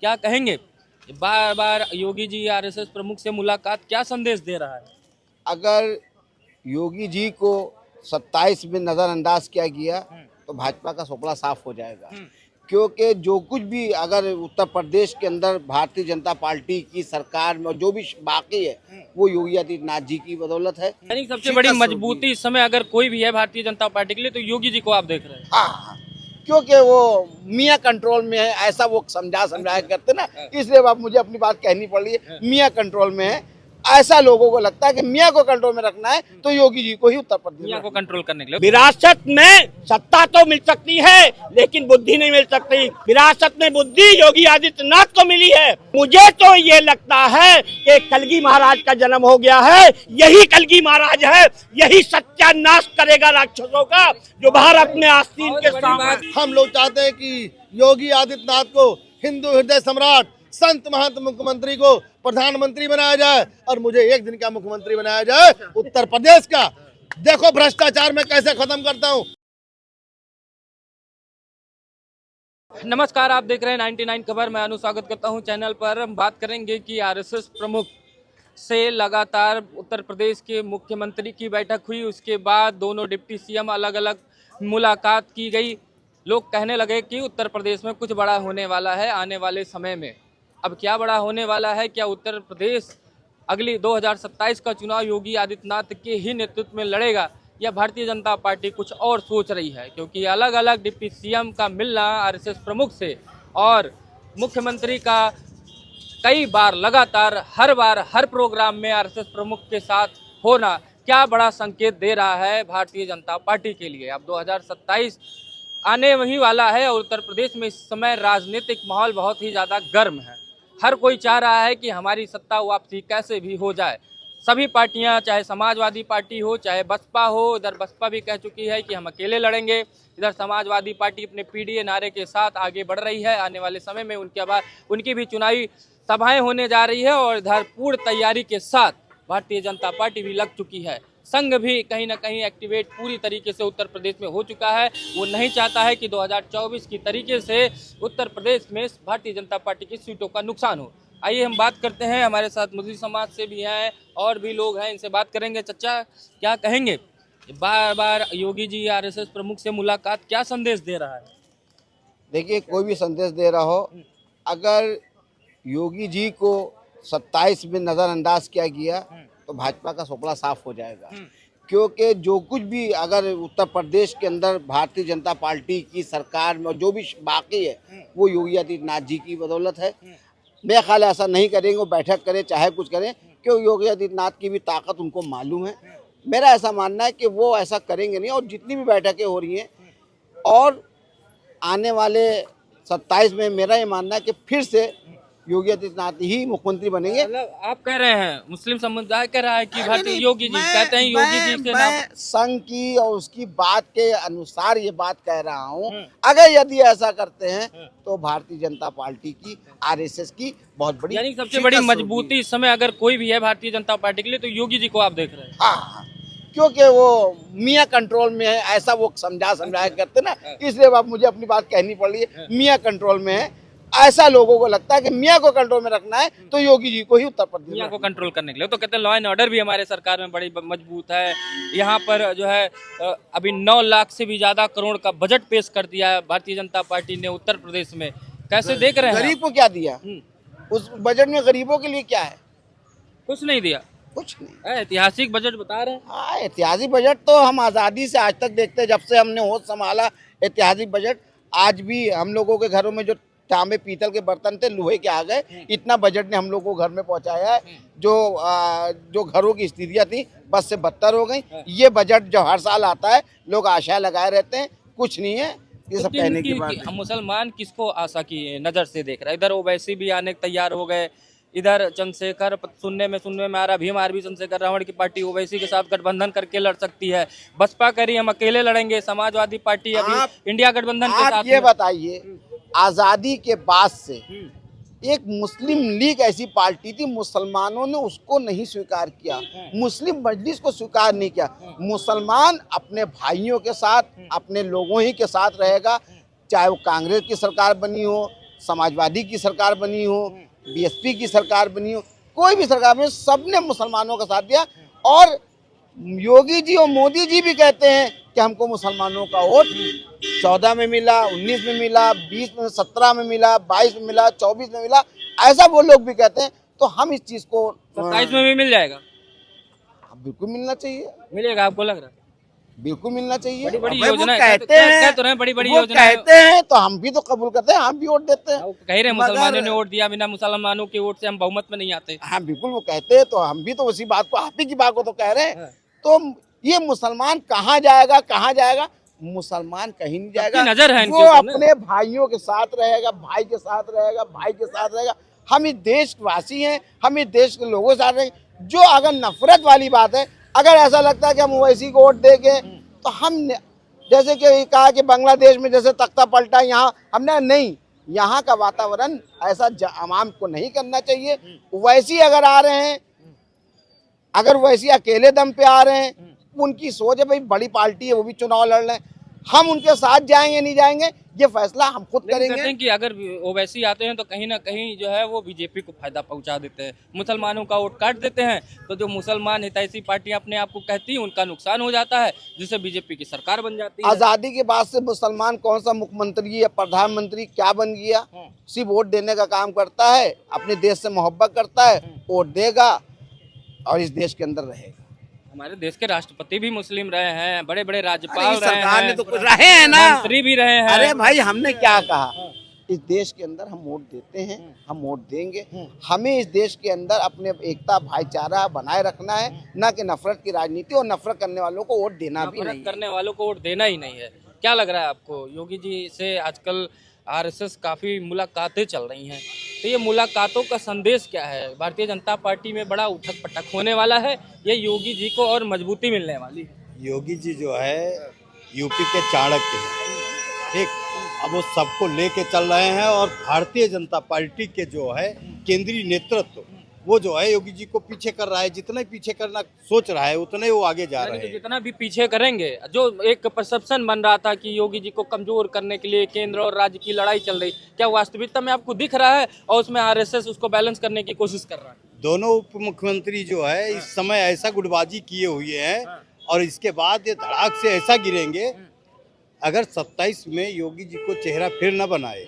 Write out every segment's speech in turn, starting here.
क्या कहेंगे? बार बार योगी जी आरएसएस प्रमुख से मुलाकात क्या संदेश दे रहा है? अगर योगी जी को 27 में नज़रअंदाज किया गया तो भाजपा का सुपड़ा साफ हो जाएगा। क्योंकि जो कुछ भी अगर उत्तर प्रदेश के अंदर भारतीय जनता पार्टी की सरकार में जो भी बाकी है वो योगी आदित्यनाथ जी की बदौलत है। यानी सबसे बड़ी मजबूती इस समय अगर कोई भी है भारतीय जनता पार्टी के लिए तो योगी जी को आप देख रहे हैं। हाँ, क्योंकि वो मियाँ कंट्रोल में है, ऐसा वो समझाया करते ना, इसलिए अब मुझे अपनी बात कहनी पड़ रही है। मियाँ कंट्रोल में है, ऐसा लोगों को लगता है कि मियाँ को कंट्रोल में रखना है तो योगी जी को ही उत्तर प्रदेश मियां को कंट्रोल करने के लिए विरासत में सत्ता तो मिल सकती है लेकिन बुद्धि नहीं मिल सकती। विरासत में बुद्धि योगी आदित्यनाथ को मिली है। मुझे तो ये लगता है कि कलगी महाराज का जन्म हो गया है, यही कलगी महाराज है, यही सत्यानाश करेगा राक्षसों का जो भारत में आस्तीन के सामने। हम लोग चाहते हैं कि योगी आदित्यनाथ को हिंदू हृदय सम्राट संत महंत मुख्यमंत्री को प्रधानमंत्री बनाया जाए और मुझे एक दिन का मुख्यमंत्री बनाया जाए उत्तर प्रदेश का। देखो भ्रष्टाचार में कैसे खत्म करता हूँ। नमस्कार, आप देख रहे हैं 99 खबर। मैं स्वागत करता हूं चैनल पर। हम बात करेंगे कि आरएसएस प्रमुख से लगातार उत्तर प्रदेश के मुख्यमंत्री की बैठक हुई, उसके बाद दोनों डिप्टी सीएम अलग अलग मुलाकात की गई। लोग कहने लगे कि उत्तर प्रदेश में कुछ बड़ा होने वाला है आने वाले समय में। अब क्या बड़ा होने वाला है? क्या उत्तर प्रदेश अगली 2027 का चुनाव योगी आदित्यनाथ के ही नेतृत्व में लड़ेगा या भारतीय जनता पार्टी कुछ और सोच रही है? क्योंकि अलग अलग डिप्टी सीएम का मिलना आरएसएस प्रमुख से और मुख्यमंत्री का कई बार लगातार हर बार हर प्रोग्राम में आरएसएस प्रमुख के साथ होना क्या बड़ा संकेत दे रहा है भारतीय जनता पार्टी के लिए? अब 2027 आने वही वाला है और उत्तर प्रदेश में इस समय राजनीतिक माहौल बहुत ही ज़्यादा गर्म है। हर कोई चाह रहा है कि हमारी सत्ता वापसी कैसे भी हो जाए। सभी पार्टियां, चाहे समाजवादी पार्टी हो चाहे बसपा हो, इधर बसपा भी कह चुकी है कि हम अकेले लड़ेंगे, इधर समाजवादी पार्टी अपने पीडीए नारे के साथ आगे बढ़ रही है। आने वाले समय में उनकी भी चुनावी सभाएं होने जा रही है और इधर पूर्ण तैयारी के साथ भारतीय जनता पार्टी भी लग चुकी है। संघ भी कहीं ना कहीं एक्टिवेट पूरी तरीके से उत्तर प्रदेश में हो चुका है। वो नहीं चाहता है कि 2024 की तरीके से उत्तर प्रदेश में भारतीय जनता पार्टी की सीटों का नुकसान हो। आइए हम बात करते हैं, हमारे साथ मुस्लिम समाज से भी हैं और भी लोग हैं, इनसे बात करेंगे। चचा, क्या कहेंगे? बार बार योगी जी आरएसएस प्रमुख से मुलाकात क्या संदेश दे रहा है? देखिए, कोई भी संदेश दे रहा हो, अगर योगी जी को 27 में नज़रअंदाज किया गया तो भाजपा का सुपड़ा साफ हो जाएगा। क्योंकि जो कुछ भी अगर उत्तर प्रदेश के अंदर भारतीय जनता पार्टी की सरकार में जो भी बाकी है वो योगी आदित्यनाथ जी की बदौलत है। मेरा ख्याल ऐसा नहीं करेंगे, वो बैठक करें चाहे कुछ करें, क्योंकि योगी आदित्यनाथ की भी ताकत उनको मालूम है। मेरा ऐसा मानना है कि वो ऐसा करेंगे नहीं। और जितनी भी बैठकें हो रही हैं और आने वाले 27 में मेरा ये मानना है कि फिर से योगी आदित्यनाथ ही मुख्यमंत्री बनेंगे। मतलब आप कह रहे हैं, मुस्लिम समुदाय कह रहा है कि भारतीय योगी जी कहते हैं योगी जी के नाम। संघ की और उसकी बात के अनुसार ये बात कह रहा हूँ। अगर यदि ऐसा करते हैं तो भारतीय जनता पार्टी की, आरएसएस की बहुत बड़ी, यानी सबसे बड़ी मजबूती इस समय अगर कोई भी है भारतीय जनता पार्टी के लिए तो योगी जी को आप देख रहे हैं। हाँ, क्योंकि वो मियाँ कंट्रोल में है, ऐसा वो समझाया करते ना, इसलिए अब मुझे अपनी बात कहनी पड़ रही है। मियाँ कंट्रोल में है, ऐसा लोगों को लगता है कि मियाँ को कंट्रोल में रखना है तो योगी जी को ही उत्तर प्रदेश मियाँ को कंट्रोल करने के लिए। तो कहते हैं लॉ एंड ऑर्डर भी हमारे सरकार में बड़ी मजबूत है। यहाँ पर जो है अभी 9 लाख से भी ज्यादा करोड़ का बजट पेश कर दिया है भारतीय जनता पार्टी ने उत्तर प्रदेश में। कैसे देख रहे हैं? गरीब को क्या दिया? उस बजट में गरीबों के लिए क्या है? कुछ नहीं दिया, कुछ नहीं। ऐतिहासिक बजट बता रहे हैं। हाँ, ऐतिहासिक बजट तो हम आज़ादी से आज तक देखते हैं, जब से हमने होश संभाला। ऐतिहासिक बजट आज भी हम लोगों के घरों में जो तांबे पीतल के बर्तन थे लोहे के आ गए। इतना बजट ने हम लोग को घर में पहुंचाया है। जो घरों की स्थितियां थी बस से बदतर हो गई। ये बजट जो हर साल आता है लोग आशा लगाए रहते हैं, कुछ नहीं है। ये सब कहने की बात है। मुसलमान किसको आशा की नजर से देख रहा है? इधर ओवैसी भी आने तैयार हो गए, इधर चंद्रशेखर सुनने में आ रहा, भीम आर्मी चंद्रशेखर रावण की पार्टी ओवैसी के साथ गठबंधन करके लड़ सकती है। बसपा कह रही हम अकेले लड़ेंगे, समाजवादी पार्टी अभी इंडिया गठबंधन के साथ। ये बताइए, आज़ादी के बाद से एक मुस्लिम लीग ऐसी पार्टी थी, मुसलमानों ने उसको नहीं स्वीकार किया, मुस्लिम मजलिस को स्वीकार नहीं किया। मुसलमान अपने भाइयों के साथ, अपने लोगों ही के साथ रहेगा, चाहे वो कांग्रेस की सरकार बनी हो, समाजवादी की सरकार बनी हो, बीएसपी की सरकार बनी हो, कोई भी सरकार बनी, सबने मुसलमानों का साथ दिया। और योगी जी और मोदी जी भी कहते हैं कि हमको मुसलमानों का वोट 14 में मिला, 19 में मिला, 20 में, 17 में मिला, 22 में मिला, 24 में मिला, ऐसा वो लोग भी कहते हैं। तो हम इस चीज को 27 में भी मिल जाएगा, बिल्कुल मिलना चाहिए, मिलेगा आपको लग रहा है? बिल्कुल मिलना चाहिए। बड़ी बड़ी भाई वो योजना कहते हैं, कह तो रहे हैं बड़ी बड़ी वो योजना कहते हैं तो हम भी तो कबूल करते हैं, हम भी वोट देते हैं। कह रहे हैं मुसलमानों ने वोट दिया, बिना मुसलमानों के वोट से हम बहुमत में नहीं आते। हाँ बिल्कुल वो कहते हैं, तो हम भी तो उसी बात को, आप ही की बात को तो कह रहे हैं। तो ये मुसलमान कहाँ जाएगा, कहाँ जाएगा? मुसलमान कहीं नहीं जाएगा। नजर है वो अपने भाइयों के साथ रहेगा, भाई के साथ रहेगा, भाई के साथ रहेगा। हम इस देशवासी हैं, हम इस देश के लोगों के साथ रहेंगे। जो अगर नफरत वाली बात है, अगर ऐसा लगता है कि हम ओवैसी को वोट देंगे तो हम जैसे कि कहा कि बांग्लादेश में जैसे तख्ता पलटा, यहाँ हमने नहीं, यहाँ का वातावरण ऐसा आवाम को नहीं करना चाहिए। ओवैसी अगर आ रहे हैं, अगर वैसी अकेले दम पे आ रहे हैं, उनकी सोच है, भाई बड़ी पार्टी है, वो भी चुनाव लड़ रहे हैं, हम उनके साथ जाएंगे नहीं जाएंगे ये फैसला हम खुद कहते करेंगे। हैं कि अगर ओवैसी आते हैं तो कहीं ना कहीं जो है वो बीजेपी को फायदा पहुंचा देते हैं, मुसलमानों का वोट काट देते हैं, तो जो मुसलमान हितैषी पार्टियां अपने आप को कहती हैं उनका नुकसान हो जाता है, जिससे बीजेपी की सरकार बन जाती है। आजादी के बाद से मुसलमान कौन सा मुख्यमंत्री या प्रधानमंत्री क्या बन गया? सिर्फ वोट देने का काम करता है, अपने देश से मोहब्बत करता है, वोट देगा और इस देश के अंदर रहेगा। हमारे देश के राष्ट्रपति भी मुस्लिम रहे हैं, बड़े बड़े राज्यपाल रहे सरकार ने हैं, तो कुछ रहे हैं ना, मंत्री भी रहे हैं। अरे भाई हमने क्या कहा, इस देश के अंदर हम वोट देते हैं, हम वोट देंगे। हमें इस देश के अंदर अपने एकता भाईचारा बनाए रखना है, ना कि नफरत की राजनीति, और नफरत करने वालों को वोट देना भी नहीं है। करने वालों को वोट देना ही नहीं है। क्या लग रहा है आपको, योगी जी से आजकल आरएसएस काफी मुलाकातें चल रही हैं, तो ये मुलाकातों का संदेश क्या है? भारतीय जनता पार्टी में बड़ा उठक पटक होने वाला है, ये योगी जी को और मजबूती मिलने वाली है? योगी जी जो है यूपी के चाणक्य हैं, ठीक, अब वो सबको लेके चल रहे हैं। और भारतीय जनता पार्टी के जो है केंद्रीय नेतृत्व वो जो है योगी जी को पीछे कर रहा है, जितना पीछे करना सोच रहा है उतने वो आगे जा रहे हैं। जितना भी पीछे करेंगे, जो एक परसेप्शन बन रहा था कि योगी जी को कमजोर करने के लिए केंद्र और राज्य की लड़ाई चल रही, क्या वास्तविकता में आपको दिख रहा है और उसमें आरएसएस उसको बैलेंस करने की कोशिश कर रहा है? दोनों उप मुख्यमंत्री जो है इस समय ऐसा गुटबाजी किए हुए हैं और इसके बाद ये धड़ाक से ऐसा गिरेंगे, अगर 27 में योगी जी को चेहरा फिर न बनाए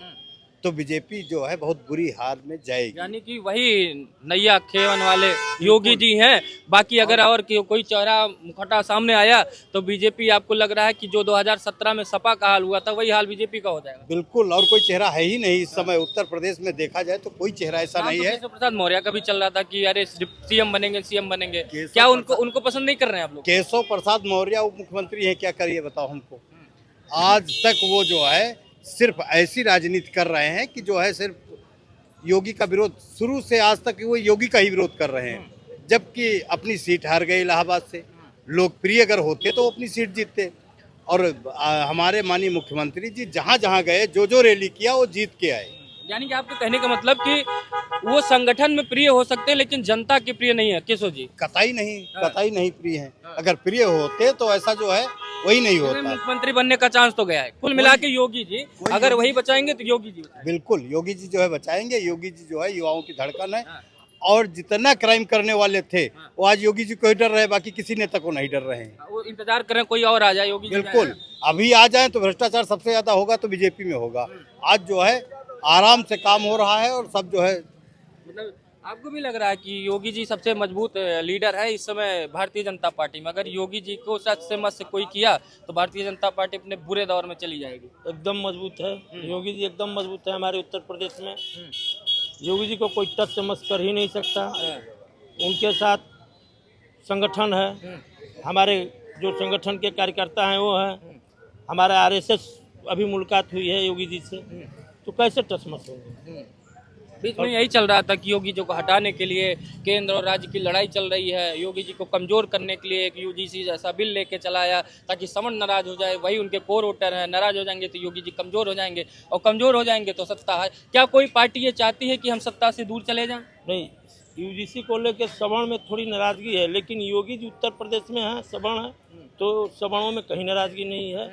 तो बीजेपी जो है बहुत बुरी हार में जाएगी। यानी कि वही नैया खेवन वाले योगी जी हैं। बाकी अगर और कोई चेहरा मुखौटा सामने आया तो बीजेपी, आपको लग रहा है कि जो 2017 में सपा का हाल हुआ था वही हाल बीजेपी का हो जाएगा? बिल्कुल, और कोई चेहरा है ही नहीं इस समय उत्तर प्रदेश में, देखा जाए तो कोई चेहरा ऐसा नहीं है। केशव प्रसाद मौर्य का भी चल रहा था कि अरे सीएम बनेंगे, सीएम बनेंगे, क्या उनको पसंद नहीं कर रहे हैं आप लोग? केशव प्रसाद मौर्य उप मुख्यमंत्री हैं, क्या करिए बताओ हमको। आज तक वो जो है सिर्फ ऐसी राजनीति कर रहे हैं कि जो है सिर्फ योगी का विरोध, शुरू से आज तक वो योगी का ही विरोध कर रहे हैं, जबकि अपनी सीट हार गए इलाहाबाद से। लोकप्रिय अगर होते तो अपनी सीट जीतते। और हमारे माननीय मुख्यमंत्री जी जहाँ जहाँ गए, जो रैली किया वो जीत के आए। यानी कि आपके कहने का मतलब कि वो संगठन में प्रिय हो सकते हैं लेकिन जनता के प्रिय नहीं है केशव जी? कतई नहीं प्रिय है। अगर प्रिय होते तो ऐसा जो है वही नहीं होता। मुख्यमंत्री बनने का चांस तो गया है कुल मिला के योगी जी, अगर वही बचाएंगे तो योगी जी बिल्कुल योगी जी जो है बचाएंगे। योगी जी जो है युवाओं की धड़कन है, और जितना क्राइम करने वाले थे वो आज योगी जी को ही डर रहे, बाकी किसी नेता को नहीं डर रहे हैं। वो इंतजार करें कोई और आ जाए, योगी जी बिल्कुल, अभी आ जाए तो भ्रष्टाचार सबसे ज्यादा होगा तो बीजेपी में होगा। आज जो है आराम से काम हो रहा है और सब जो है, मतलब आपको भी लग रहा है कि योगी जी सबसे मजबूत लीडर है इस समय भारतीय जनता पार्टी में? अगर योगी जी को सच से मत से कोई किया तो भारतीय जनता पार्टी अपने बुरे दौर में चली जाएगी। एकदम मजबूत है योगी जी, एकदम मजबूत है हमारे उत्तर प्रदेश में। योगी जी को कोई टच से मस कर ही नहीं सकता। उनके साथ संगठन है, हमारे जो संगठन के कार्यकर्ता हैं वो हैं, हमारा आरएसएस अभी मुलाकात हुई है योगी जी से, तो कैसे टच मस होंगे? बीच में यही चल रहा था कि योगी जी को हटाने के लिए केंद्र और राज्य की लड़ाई चल रही है, योगी जी को कमजोर करने के लिए एक यूजीसी जैसा बिल लेके चला आया ताकि सवर्ण नाराज हो जाए, वही उनके कोर वोटर हैं, नाराज हो जाएंगे तो योगी जी कमजोर हो जाएंगे, और कमजोर हो जाएंगे तो सत्ता है। क्या कोई पार्टी ये चाहती है कि हम सत्ता से दूर चले जाएं? नहीं, यूजीसी को लेकर सवर्ण में थोड़ी नाराजगी है, लेकिन योगी जी उत्तर प्रदेश में है, सवर्ण है, तो सवर्णों में कहीं नाराजगी नहीं है।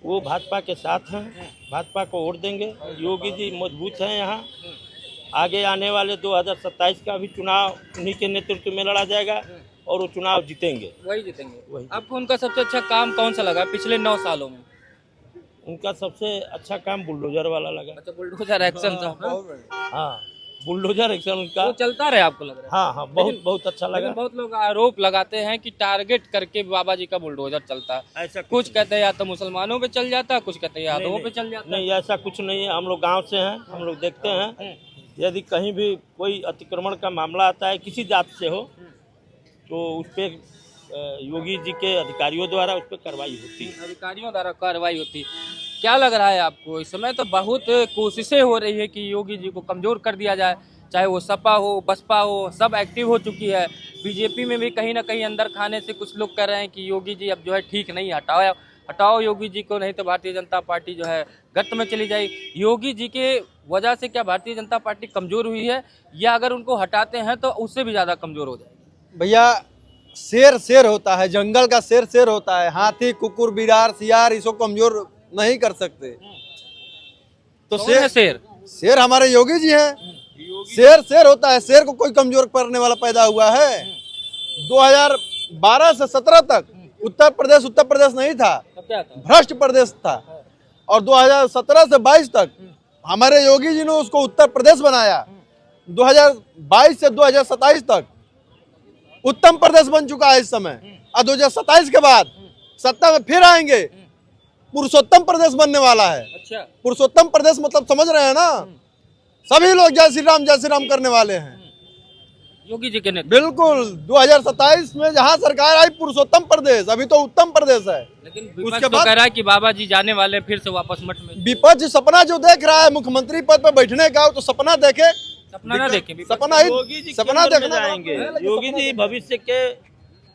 वो भाजपा के साथ हैं, भाजपा को वोट देंगे। योगी जी मजबूत हैं यहाँ। आगे आने वाले 2027 का भी चुनाव उन्हीं के नेतृत्व में लड़ा जाएगा और वो चुनाव जीतेंगे। वही जीतेंगे। वही। आपको उनका सबसे अच्छा काम कौन सा लगा पिछले 9 सालों में? उनका सबसे अच्छा काम बुलडोजर वाला लगा। अच्छा, बुलडोजर एक्शन था। हाँ, बुलडोजर एक्शन उनका। वो चलता रहे आपको लग रहा है? हाँ हाँ, बहुत अच्छा लगा। लेकिन बहुत लोग आरोप लगाते हैं कि टारगेट करके बाबा जी का बुलडोजर चलता है। ऐसा कुछ कहते हैं या तो मुसलमानों पे चल जाता है, कुछ कहते हैं यादवों पे चल जाता है। नहीं, ऐसा कुछ नहीं है। हम लोग गांव से हैं, हम लोग देखते हैं यदि कहीं भी कोई अतिक्रमण का मामला आता है किसी जात से हो तो उस पर योगी जी के अधिकारियों द्वारा उस पर कार्रवाई होती है। अधिकारियों द्वारा कार्रवाई होती। क्या लग रहा है आपको? इस समय तो बहुत कोशिशें हो रही है कि योगी जी को कमजोर कर दिया जाए, चाहे वो सपा हो बसपा हो, सब एक्टिव हो चुकी है। बीजेपी में भी कहीं ना कहीं अंदर खाने से कुछ लोग कह रहे हैं कि योगी जी अब जो है ठीक नहीं, हटाओ योगी जी को, नहीं तो भारतीय जनता पार्टी जो है गर्त में चली जाएगी। योगी जी के वजह से क्या भारतीय जनता पार्टी कमजोर हुई है, या अगर उनको हटाते हैं तो उससे भी ज्यादा कमजोर हो जाएगी? भैया, शेर होता है, जंगल का शेर होता है। हाथी, कुकुर, बिरार, सियार इसको कमजोर नहीं कर सकते। तो कौन है शेर? शेर हमारे योगी जी हैं। शेर होता है, शेर को कोई कमजोर करने वाला पैदा हुआ है। 2012 से 17 तक उत्तर प्रदेश नहीं था, तब क्या था? भ्रष्ट प्रदेश था। और 2017 से 22 तक हमारे योगी जी ने उसको उत्तर प्रदेश बनाया। 2022 से 2027 तक उत्तम प्रदेश बन चुका है इस समय। और 2027 के बाद सत्ता में फिर आएंगे, पुरुषोत्तम प्रदेश बनने वाला है। अच्छा, पुरुषोत्तम प्रदेश मतलब समझ रहे हैं ना? सभी लोग जय श्री राम करने वाले हैं। योगी जी के नेतृत्व। बिल्कुल, 2027 में जहां सरकार आई पुरुषोत्तम प्रदेश, अभी तो उत्तम प्रदेश है। लेकिन उसके विपक्ष तो बाद- कह रहा है कि बाबा जी जाने वाले फिर से वापस मठ में। विपक्ष सपना जो देख रहा है मुख्यमंत्री पद पर बैठने का, तो सपना देखे, सपना ना देखे विपक्ष। सपना ही योगी जी सपना केंद्र में देखना जाएंगे। है। योगी जी भविष्य के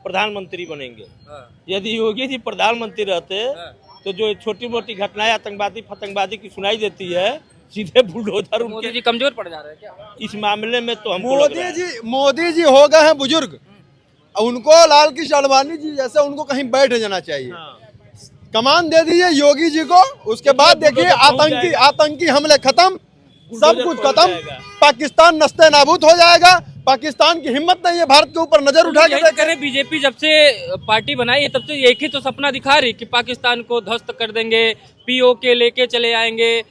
प्रधानमंत्री बनेंगे। हाँ, यदि योगी जी प्रधानमंत्री रहते हाँ। तो जो छोटी मोटी घटनाएं आतंकवादी की सुनाई देती है, सीधे बुलडोजर मोदी उनके जी कमजोर पड़ जा रहे हैं क्या? इस मामले में तो हमको लग रहा है। मोदी जी हो गए हैं बुजुर्ग, उनको लाल कृष्ण आडवाणी जी जैसे उनको कहीं बैठ जाना चाहिए। हाँ। कमान दे दीजिए योगी जी को, उसके बाद देखिए आतंकी हमले खत्म, सब कुछ खत्म। जाएगा। पाकिस्तान नस्ते नाबूद हो जाएगा। पाकिस्तान की हिम्मत नहीं है भारत के ऊपर नजर उठा के यही तो देखे। करें, बीजेपी जब से पार्टी बनाई है तब से एक ही तो सपना दिखा रही कि पाकिस्तान को ध्वस्त कर देंगे, पीओके लेके चले आएंगे।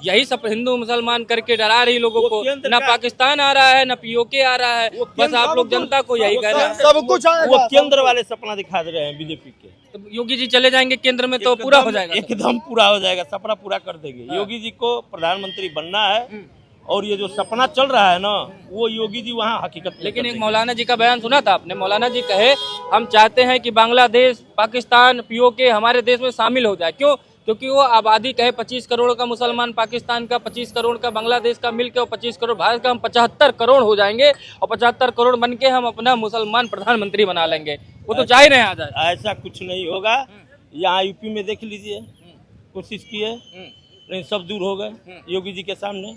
यही सब हिंदू मुसलमान करके डरा रही लोगों को। केंद्र ना का- पाकिस्तान आ रहा है, ना पीओके आ रहा है। बस आप लोग जनता को यही कह रहे हैं। सब कुछ आएगा। वो केंद्र वाले सपना दिखा दे रहे हैं बीजेपी के। तो योगी जी चले जाएंगे केंद्र में तो पूरा हो जाएगा। एकदम पूरा हो जाएगा, सपना पूरा कर देंगे। योगी जी को प्रधानमंत्री बनना है और ये जो सपना चल रहा है ना, वो योगी जी वहाँ हकीकत में लेकिन कर एक देंगे। मौलाना जी का बयान सुना था आपने? मौलाना जी कहे हम चाहते हैं कि बांग्लादेश, पाकिस्तान, पीओके हमारे देश में शामिल हो जाए। क्यों? क्योंकि वो आबादी कहे 25 करोड़ का मुसलमान पाकिस्तान का, 25 करोड़ का बांग्लादेश का मिलकर और 25 करोड़ भारत का, हम 75 करोड़ हो जाएंगे और 75 करोड़ बन के हम अपना मुसलमान प्रधानमंत्री बना लेंगे। वो तो चाह ही रहे हैं आ जाए। ऐसा कुछ नहीं होगा। यहाँ यूपी में देख लीजिए, कोशिश की है लेकिन सब दूर हो गए योगी जी के सामने।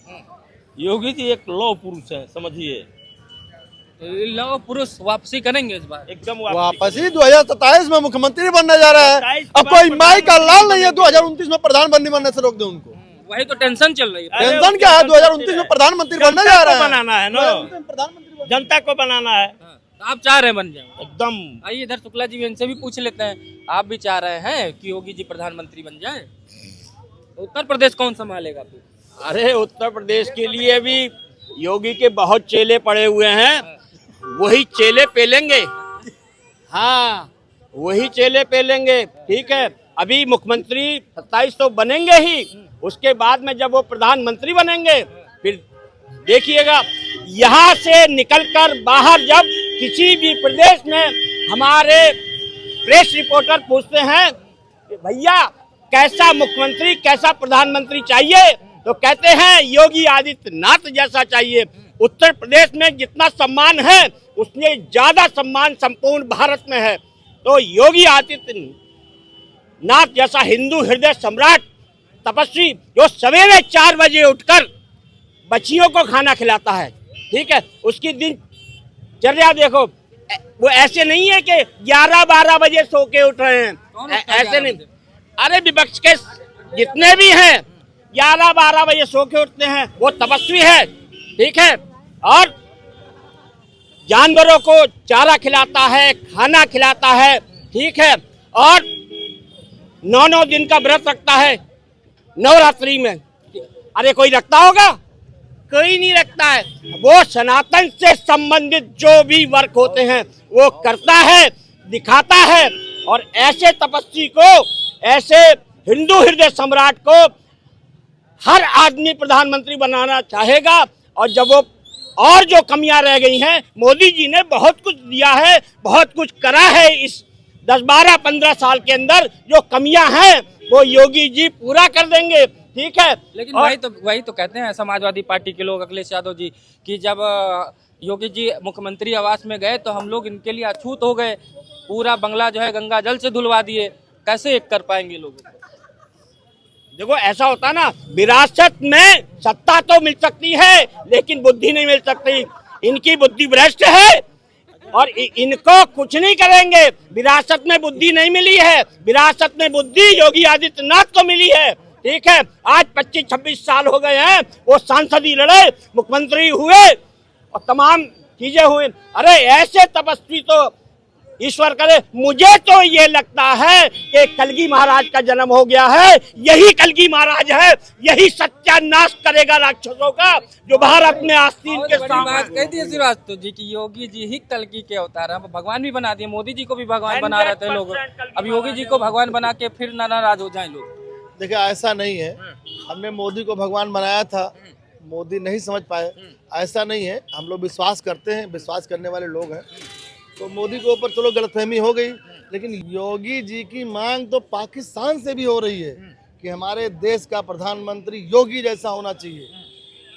योगी जी एक लौह पुरुष है, समझिए। लव पुरुष वापसी करेंगे इस बार। एकदम वापसी 2027 में मुख्यमंत्री बनने जा रहा है। 27 अब कोई माई का लाल नहीं है 2029 में प्रधानमंत्री बनने से रोक दे उनको। वही तो टेंशन चल रही है। टेंशन क्या है? 2029 में प्रधानमंत्री बनने जा रहा है। बनाना है ना, प्रधानमंत्री जनता को बनाना है तो आप चाह रहे हैं बन जाए? एकदम। आइए इधर शुक्ला जी, इनसे भी पूछ लेते हैं। आप भी चाह रहे हैं कि योगी जी प्रधानमंत्री बन जाए? तो उत्तर प्रदेश कौन संभालेगा फिर? अरे उत्तर प्रदेश के लिए भी योगी के बहुत चेले पड़े हुए हैं, वही चेले पेलेंगे। हाँ, वही चेले पेलेंगे। ठीक है, अभी मुख्यमंत्री 27 तो बनेंगे ही, उसके बाद में जब वो प्रधानमंत्री बनेंगे फिर देखिएगा। यहाँ से निकलकर बाहर जब किसी भी प्रदेश में हमारे प्रेस रिपोर्टर पूछते हैं कि भैया कैसा मुख्यमंत्री, कैसा प्रधानमंत्री चाहिए, तो कहते हैं योगी आदित्यनाथ जैसा चाहिए। उत्तर प्रदेश में जितना सम्मान है उससे ज्यादा सम्मान संपूर्ण भारत में है। तो योगी आदित्यनाथ जैसा हिंदू हृदय सम्राट तपस्वी, जो सवेरे 4 बजे उठकर बच्चियों को खाना खिलाता है, ठीक है, उसकी दिनचर्या देखो। वो ऐसे नहीं है कि 11-12 बजे सो के उठ रहे हैं, ऐसे नहीं। अरे विपक्ष के जितने भी हैं 11-12 बजे सो के उठते हैं, वो तपस्वी है, ठीक है, और जानवरों को चारा खिलाता है, खाना खिलाता है, ठीक है, और 9 दिन का व्रत रखता है नवरात्रि में। अरे कोई रखता होगा? कोई नहीं रखता है। वो सनातन से संबंधित जो भी वर्क होते हैं वो करता है, दिखाता है, और ऐसे तपस्वी को, ऐसे हिंदू हृदय सम्राट को हर आदमी प्रधानमंत्री बनाना चाहेगा। और जब वो और जो कमियां रह गई हैं, मोदी जी ने बहुत कुछ दिया है, बहुत कुछ करा है इस 10-12-15 साल के अंदर। जो कमियां हैं वो योगी जी पूरा कर देंगे, ठीक है। लेकिन वही तो कहते हैं समाजवादी पार्टी के लोग, अखिलेश यादव जी, कि जब योगी जी मुख्यमंत्री आवास में गए तो हम लोग इनके लिए अछूत हो गए, पूरा बंगला जो है गंगा जल से धुलवा दिए। कैसे एक कर पाएंगे लोगों को? देखो ऐसा होता ना, विरासत में सत्ता तो मिल सकती है लेकिन बुद्धि नहीं मिल सकती। इनकी बुद्धि भ्रष्ट है और इनको कुछ नहीं करेंगे। विरासत में बुद्धि नहीं मिली है, विरासत में बुद्धि योगी आदित्यनाथ को मिली है, ठीक है। आज 25-26 साल हो गए हैं, वो सांसदी लड़े, मुख्यमंत्री हुए और तमाम चीजें हुई। अरे ऐसे तपस्वी तो ईश्वर करे। मुझे तो ये लगता है कि कलगी महाराज का जन्म हो गया है, यही कलगी महाराज है, यही सत्यानाश करेगा राक्षसों का जो भारत में आस्तीन के सामने। कहती है श्रीवास्तव जी की योगी जी ही कलगी के अवतार हैं, भगवान भी बना दिए। मोदी जी को भी भगवान बना रहे थे लोग, अब योगी जी को भगवान बना के फिर नाराज हो जाए लोग। देखिए ऐसा नहीं है, हमने मोदी को भगवान बनाया था, मोदी नहीं समझ पाए। ऐसा नहीं है, हम लोग विश्वास करते हैं, विश्वास करने वाले लोग हैं। तो मोदी के ऊपर चलो गलतफहमी हो गई, लेकिन योगी जी की मांग तो पाकिस्तान से भी हो रही है कि हमारे देश का प्रधानमंत्री योगी जैसा होना चाहिए।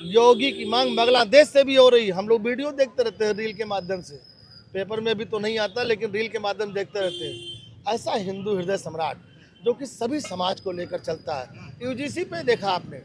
योगी की मांग बांग्लादेश से भी हो रही है। हम लोग वीडियो देखते रहते हैं रील के माध्यम से, पेपर में भी तो नहीं आता लेकिन रील के माध्यम देखते रहते हैं। ऐसा हिंदू हृदय सम्राट जो कि सभी समाज को लेकर चलता है। यूजीसी पे देखा आपने,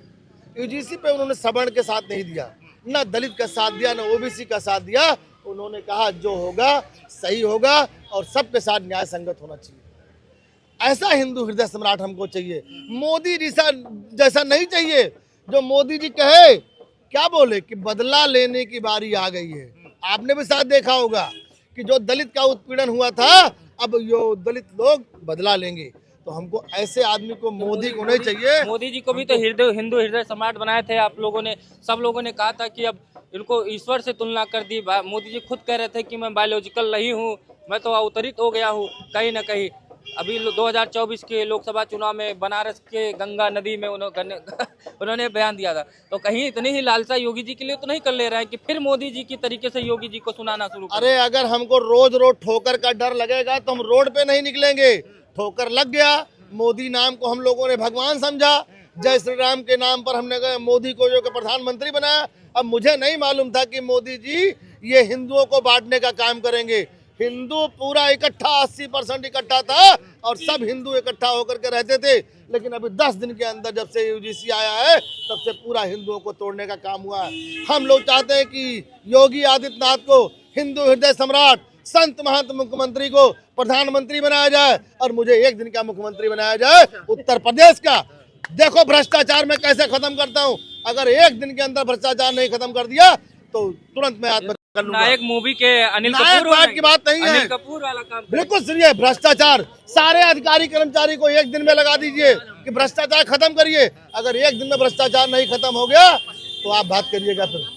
यूजीसी पे उन्होंने सवर्ण के साथ नहीं दिया, ना दलित का साथ दिया, ना ओबीसी का साथ दिया। उन्होंने कहा जो होगा सही होगा और सबके साथ न्याय संगत होना चाहिए। ऐसा हिंदू हृदय सम्राट हमको चाहिए। मोदी जी जैसा नहीं चाहिए जो मोदी जी कहे, क्या बोले कि बदला लेने की बारी आ गई है। आपने भी साथ देखा होगा कि जो दलित का उत्पीड़न हुआ था, अब यो दलित लोग बदला लेंगे। तो हमको ऐसे आदमी को, मोदी को नहीं चाहिए। मोदी जी को भी तो हिंदू हृदय सम्राट बनाए थे आप लोगों ने, सब लोगों ने कहा था कि अब इनको ईश्वर से तुलना कर दी। मोदी जी खुद कह रहे थे कि मैं बायोलॉजिकल नहीं हूँ, मैं तो अवतरित हो गया हूँ कहीं ना कहीं। अभी 2024 के लोकसभा चुनाव में बनारस के गंगा नदी में उन्होंने बयान दिया था। तो कहीं इतनी ही लालसा योगी जी के लिए तो नहीं कर ले रहे हैं कि फिर मोदी जी की तरीके से योगी जी को सुनाना शुरू करें? अरे अगर हमको रोज रोज ठोकर का डर लगेगा तो हम रोड पे नहीं निकलेंगे। ठोकर लग गया, मोदी नाम को हम लोगों ने भगवान समझा, जय श्री राम के नाम पर हमने मोदी को जो प्रधानमंत्री बनाया। अब मुझे नहीं मालूम था कि मोदी जी ये हिंदुओं को बांटने का काम करेंगे। हिंदू पूरा इकट्ठा 80% इकट्ठा था और सब हिंदू इकट्ठा होकर के रहते थे, लेकिन अभी 10 दिन के अंदर जब से यूजीसी आया है तब से पूरा हिंदुओं को तोड़ने का काम हुआ है। हम लोग चाहते हैं कि योगी आदित्यनाथ को हिंदू हृदय सम्राट, संत महंत मुख्यमंत्री को प्रधानमंत्री बनाया जाए और मुझे एक दिन का मुख्यमंत्री बनाया जाए उत्तर प्रदेश का। देखो भ्रष्टाचार मैं कैसे खत्म करता हूँ। अगर एक दिन के अंदर भ्रष्टाचार नहीं खत्म कर दिया तो तुरंत मैं आत्महत्या कर लूंगा। नायक मूवी के अनिल नायक कपूर बात की बात नहीं है, अनिल कपूर वाला काम बिल्कुल सुनिए। भ्रष्टाचार सारे अधिकारी कर्मचारी को एक दिन में लगा दीजिए कि भ्रष्टाचार खत्म करिए। अगर एक दिन में भ्रष्टाचार नहीं खत्म हो गया तो आप बात करिएगा फिर।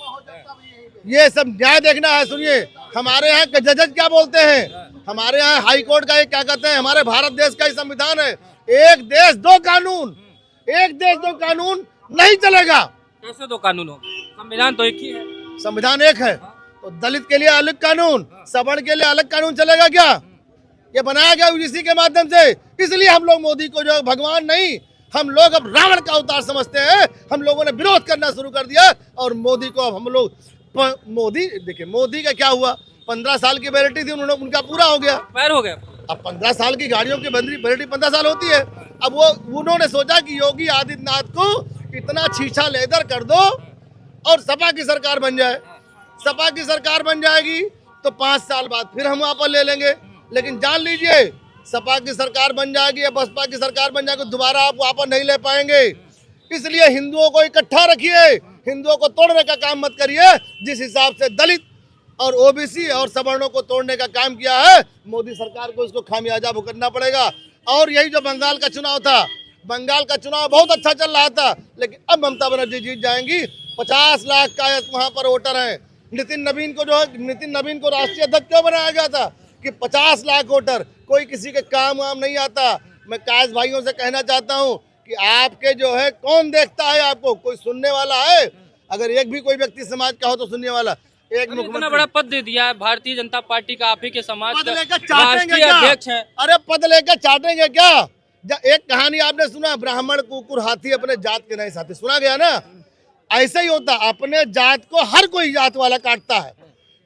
ये सब न्याय देखना है। सुनिए, हमारे यहाँ के जज क्या बोलते हैं, हमारे यहाँ हाई कोर्ट का क्या कहते हैं, हमारे भारत देश का ही संविधान है, एक देश दो कानून। एक देश दो कानून नहीं चलेगा। कैसे दो कानून हो? संविधान तो एक ही है। संविधान एक है तो दलित के लिए अलग कानून, सवर्ण के लिए अलग कानून चलेगा क्या? ये बनाया गया यूजीसी के माध्यम से। इसलिए हम लोग मोदी को जो भगवान नहीं, हम लोग अब रावण का अवतार समझते हैं। हम लोगों ने विरोध करना शुरू कर दिया और मोदी को अब हम लोग मोदी, देखिए मोदी का क्या हुआ, 15 साल की वैलिडिटी थी, उन्होंने उनका पूरा हो गया, पैर हो गया। अब 15 साल की गाड़ियों की वैलिडिटी 15 साल होती है। अब वो उन्होंने सोचा कि योगी आदित्यनाथ को इतना छीछा लेदर कर दो और सपा की सरकार बन जाए। सपा की सरकार बन जाएगी तो 5 साल बाद फिर हम वापस ले लेंगे। लेकिन जान लीजिए सपा की सरकार बन जाएगी या बसपा की सरकार बन जाएगी, दोबारा आप वापस नहीं ले पाएंगे। इसलिए हिंदुओं को इकट्ठा रखिए, हिंदुओं को तोड़ने का काम मत करिए। जिस हिसाब से दलित और ओबीसी और सवर्णों को तोड़ने का काम किया है मोदी सरकार को, उसको खामियाजा भुगतना पड़ेगा। और यही जो बंगाल का चुनाव था, बंगाल का चुनाव बहुत अच्छा चल रहा था, लेकिन अब ममता बनर्जी जीत जाएंगी। 50 लाख का वहां पर वोटर है। नितिन नवीन को राष्ट्रीय अध्यक्ष क्यों बनाया गया था कि 50 लाख वोटर, कोई किसी के काम वाम नहीं आता। मैं कायस भाइयों से कहना चाहता हूं कि आपके जो है कौन देखता है आपको, कोई सुनने वाला है? अगर एक भी कोई व्यक्ति समाज का हो तो सुनने वाला। एक इतना बड़ा पद दे दिया है भारतीय जनता पार्टी का, आप ही के समाज पद का लेकर चाटेंगे राष्ट्रीय क्या? अध्यक्ष है। अरे पद लेकर चाटेंगे क्या? एक कहानी आपने सुना, ब्राह्मण कुकुर हाथी अपने जात के नहीं साथी, सुना गया ना? ऐसे ही होता, अपने जात को हर कोई जात वाला काटता है,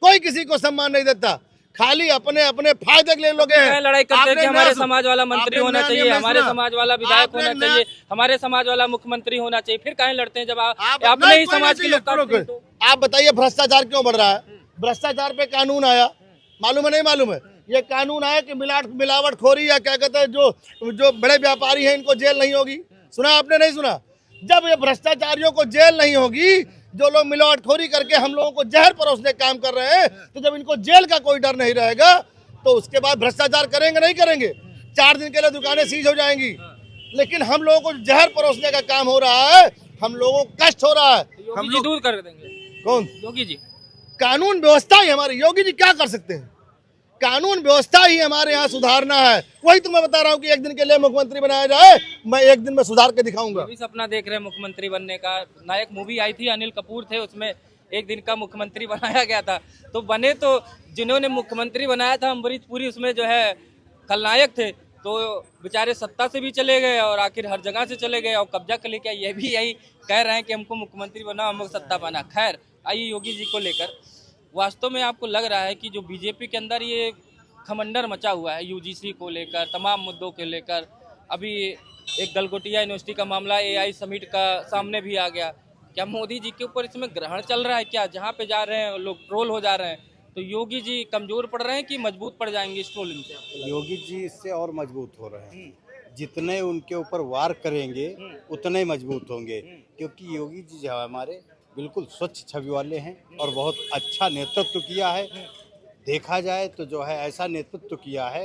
कोई किसी को सम्मान नहीं देता, खाली अपने अपने फायदे के लिए लोग हैं। लड़ाई करते हैं कि आपने हमारे नया समाज वाला मंत्री आपने होना नया चाहिए, नियम हमारे सुना? समाज वाला विधायक आपने होना नया- चाहिए, हमारे समाज वाला मुख्यमंत्री होना चाहिए। फिर काहे लड़ते हैं जब आप अपने ही कोई समाज के नहीं लोग चाहिए, काटते हैं तो? आप बताइए भ्रष्टाचार क्यों बढ़ रहा है? भ्रष्टाचार पे कानून आया, मालूम है नहीं मालूम है? ये कानून आया कि मिलावट खोरी या क्या कहते हैं, जो बड़े व्यापारी हैं इनको जेल नहीं होगी। सुना आपने? नहीं सुना? जब ये भ्रष्टाचारियों को जेल नहीं होगी, जो लोग मिलावटखोरी करके हम लोगों को जहर परोसने काम कर रहे हैं, तो जब इनको जेल का कोई डर नहीं रहेगा तो उसके बाद भ्रष्टाचार करेंगे नहीं करेंगे? 4 दिन के लिए दुकानें सीज हो जाएंगी। लेकिन हम लोगों को जहर परोसने का काम हो रहा है, हम लोगों को कष्ट हो रहा है। योगी हम जी लोग दूर कर देंगे। कौन? योगी जी कानून व्यवस्था ही हमारी, योगी जी क्या कर सकते हैं? कानून व्यवस्था ही हमारे यहाँ सुधारना है। वही तो मैं बता रहा हूँ कि एक दिन के लिए मुख्यमंत्री बनाया जाए, मैं एक दिन में सुधार के दिखाऊंगा। भी सपना देख रहे हैं मुख्यमंत्री बनने का। नायक मूवी आई थी, अनिल कपूर थे उसमें, एक दिन का मुख्यमंत्री बनाया गया था। तो बने तो जिन्होंने मुख्यमंत्री बनाया था अम्बरीश पुरी, उसमें जो है खलनायक थे, तो बेचारे सत्ता से भी चले गए और आखिर हर जगह से चले गए और कब्जा कर लिया। ये भी यही कह रहे हैं कि हमको मुख्यमंत्री बना, हमको सत्ता बना। खैर आइए योगी जी को लेकर, वास्तव में आपको लग रहा है कि जो बीजेपी के अंदर ये खमंडर मचा हुआ है यूजीसी को लेकर, तमाम मुद्दों को लेकर, अभी एक गलगोटिया यूनिवर्सिटी का मामला एआई समिट का सामने भी आ गया, क्या मोदी जी के ऊपर इसमें ग्रहण चल रहा है क्या? जहाँ पे जा रहे हैं लोग ट्रोल हो जा रहे हैं, तो योगी जी कमजोर पड़ रहे हैं कि मजबूत पड़ जाएंगे इस ट्रोलिंग से? योगी जी इससे और मजबूत हो रहे हैं। जितने उनके ऊपर वार करेंगे उतने ही मजबूत होंगे, क्योंकि योगी जी जो हमारे बिल्कुल स्वच्छ छवि वाले हैं और बहुत अच्छा नेतृत्व किया है। देखा जाए तो जो है ऐसा नेतृत्व किया है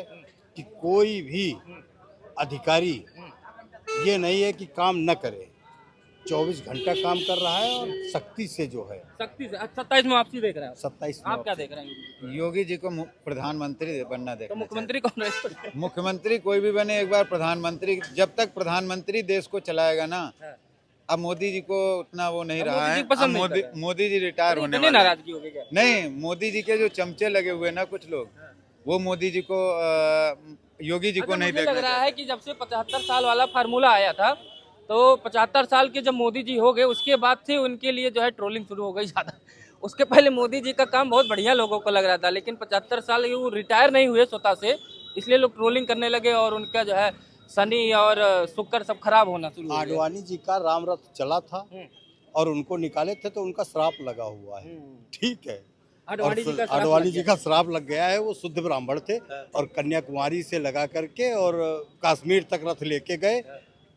कि कोई भी अधिकारी ये नहीं है कि काम न करे, 24 घंटा काम कर रहा है और सख्ती से जो है। सख्ती से 27 में वापसी देख रहे हैं 27 आप क्या देख रहे हैं? योगी जी को प्रधानमंत्री बनना तो देखना मुख्यमंत्री कौन रहे? चाहिए। मुख्यमंत्री कोई भी बने, एक बार प्रधानमंत्री, जब तक प्रधानमंत्री देश को चलाएगा ना। अब मोदी जी को उतना वो नहीं अब रहा मोदी जी है। पसंद अब नहीं कर मोदी जी रिटायर होने इतनी वाले हैं। नाराजगी हो गई क्या? नहीं, मोदी जी के जो चमचे लगे हुए ना कुछ लोग, वो मोदी जी को योगी जी को अच्छा, नहीं मुझे देखना लग रहा चाहते। है कि जब से 75 साल वाला फार्मूला आया था, तो 75 साल के जब मोदी जी हो गए उसके बाद से उनके लिए जो है ट्रोलिंग शुरू हो गई ज़्यादा। उसके पहले मोदी जी का काम बहुत बढ़िया लोगों को लग रहा था, लेकिन 75 साल वो रिटायर नहीं हुए स्वतः से, इसलिए लोग ट्रोलिंग करने लगे और उनका जो है शनि और शुक्र सब खराब होना शुरू हो गया। आडवाणी जी का राम रथ चला था और उनको निकाले थे तो उनका श्राप लगा हुआ है। ठीक है, आडवाणी जी का श्राप आडवाणी लग जी का श्राप लग गया है। वो शुद्ध ब्राह्मण थे और कन्याकुमारी से लगा करके और कश्मीर तक रथ लेके गए,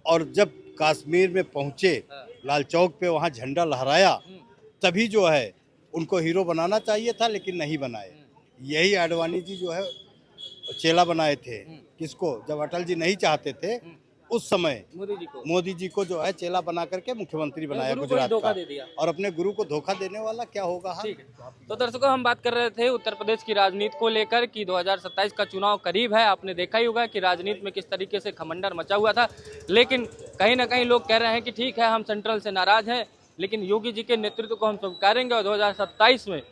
और जब कश्मीर में पहुंचे लाल चौक पे वहां झंडा लहराया, तभी जो है उनको हीरो बनाना चाहिए था, लेकिन नहीं बनाए। यही आडवाणी जी जो है चेला बनाए थे। किसको? जब अटल जी नहीं चाहते थे उस समय मोदी जी को जो है चेला बना करके मुख्यमंत्री बनाया गुरु को ही गुजरात धोखा का, दे दिया। और अपने गुरु को धोखा देने वाला क्या होगा। हाँ? ठीक है, तो दर्शकों हम बात कर रहे थे उत्तर प्रदेश की राजनीति को लेकर कि 2027 का चुनाव करीब है। आपने देखा ही होगा कि राजनीति में किस तरीके से खमंडर मचा हुआ था, लेकिन कहीं ना कहीं लोग कह रहे हैं कि ठीक है हम सेंट्रल से नाराज हैं, लेकिन योगी जी के नेतृत्व को हम स्वीकारेंगे और 2027 में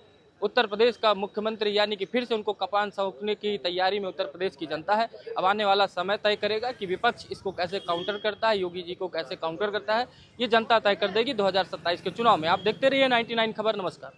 उत्तर प्रदेश का मुख्यमंत्री यानी कि फिर से उनको कपान सौंपने की तैयारी में उत्तर प्रदेश की जनता है। अब आने वाला समय तय करेगा कि विपक्ष इसको कैसे काउंटर करता है, योगी जी को कैसे काउंटर करता है, ये जनता तय कर देगी 2027 के चुनाव में। आप देखते रहिए 99 खबर। नमस्कार।